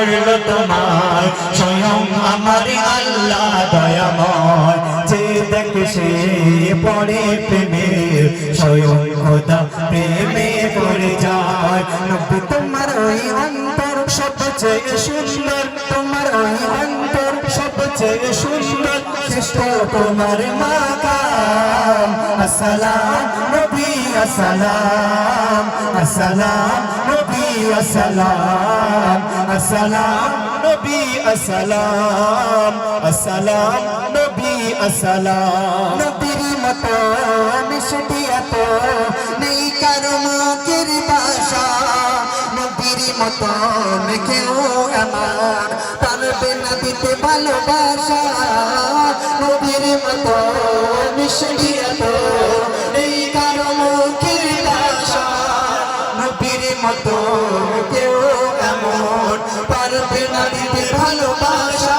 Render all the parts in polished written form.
করলো তোমার স্বয়ং আমার আল্লাহ দয়াময় যে দেখে সে পড়ে প্রেমে স্বয়ং খোদা প্রেমে পড়ে যায় নবী তোমার ওই অন্তর সবচেয়ে সুন্দর তোমার ওই অন্তর সবচেয়ে সুন্দর শ্রেষ্ঠ তোমার মাকাম আসসালাম নবী আসসালাম আসসালাম নবী আসসালাম আসসালাম নবী আসসালাম আসসালাম নবী আসসালাম নবীর মতো মিষ্টি এত নেই কারো মুখের ভাষা নবীর মতো কেউ আমার পারবে না দিতে ভালোবাসা নবীর মতো মিষ্টি এত নেই কারো মুখের ভাষা নবীর মতো কেউ এমন পারবে না দিতে ভালোবাসা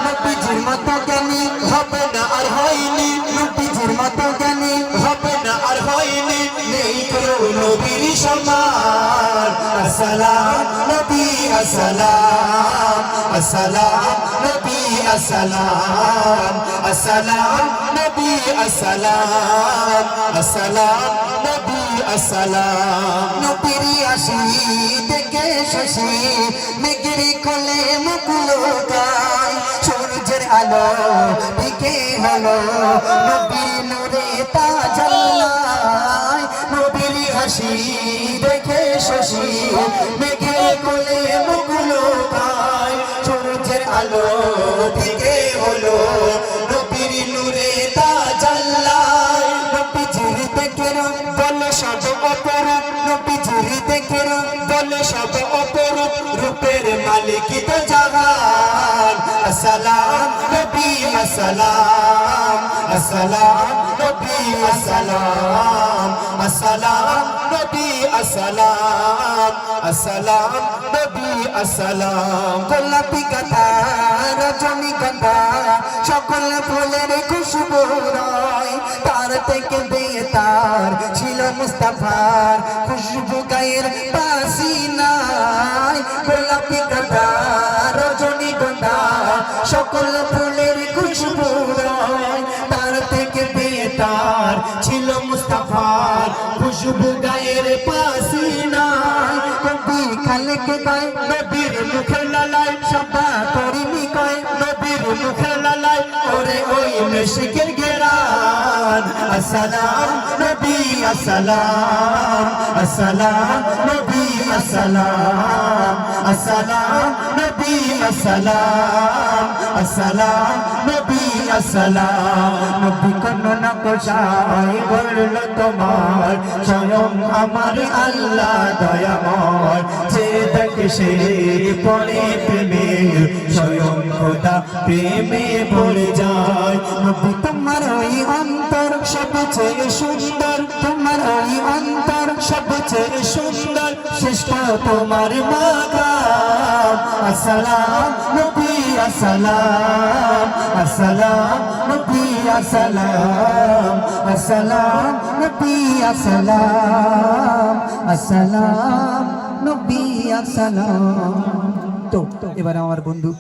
নবীজির মতো জ্ঞানী হবে না আর হয়নি নবীজির মতো জ্ঞানী হবে না আর হয়নি নেই কেউ নবীর সমান আসসালাম নবী আসসালাম আসসালাম নবী আসসালাম আসসালাম নবী আসসালাম আসসালাম নবী আসসালাম নবীর আসি দেখে শশী মেঘের কোলে মুকুল গায় সূর্যের আলো দিকে হলো নবীর নূরে তাজাল্লায় নবীর হাসি দেখে শশী মেঘের কোলে মুকুল গায় সূর্যের আলো দিকে হলো নবীর নূরে তাজাল্লায় নবীজির দেখে বলে সব অপরূপ নবীজির দেখে বলে সব অপরূপ রূপের মালিক তো জাহান আসসালাম নবী আসসালাম আসসালাম নবী আসসালাম আসসালাম নবী আসসালাম আসসালাম নবী আসসালাম গোলাপি গাঁদা রজনীগন্ধা সকল ফুলের খুশবু রয় তার থেকে বেতার ছিল মুস্তাফার খুশবু গায়ের পাসিনায় গোলাপি গাঁদা রজনীগন্ধা সকল ফুলের খুশবু রয় তার থেকে বেতার ছিল মুস্তাফার খুশবু গায়ের পাসিনায় কবি খালেকে গায় নবীর মুখে লালায় সবা করিমি কয় নবীর মুখে লালায় ওরে ওই মেশিকের গেরান আসসালাম নবী আসসালাম আসসালাম নবী আসসালাম আসসালাম নবী আসসালাম আসসালাম নবী আসসালাম নবী কোন না কোশাই করলো তোমার স্বয়ং আমার আল্লাহ দয়াময় যে দেখে সে পড়ে প্রেমে স্বয়ং খোদা প্রেমে পড়ে যায় নবী তোমার ওই অন্তর সবচেয়ে সুন্দর তোমার ওই অন্তর সবচেয়ে সুন্দর শ্রেষ্ঠ তোমার মাকাম আসসালাম নবী আসসালাম আসসালাম নবী আসসালাম আসসালাম নবী আসসালাম আসসালাম নবী আসসালাম তো এবার আমার বন্ধু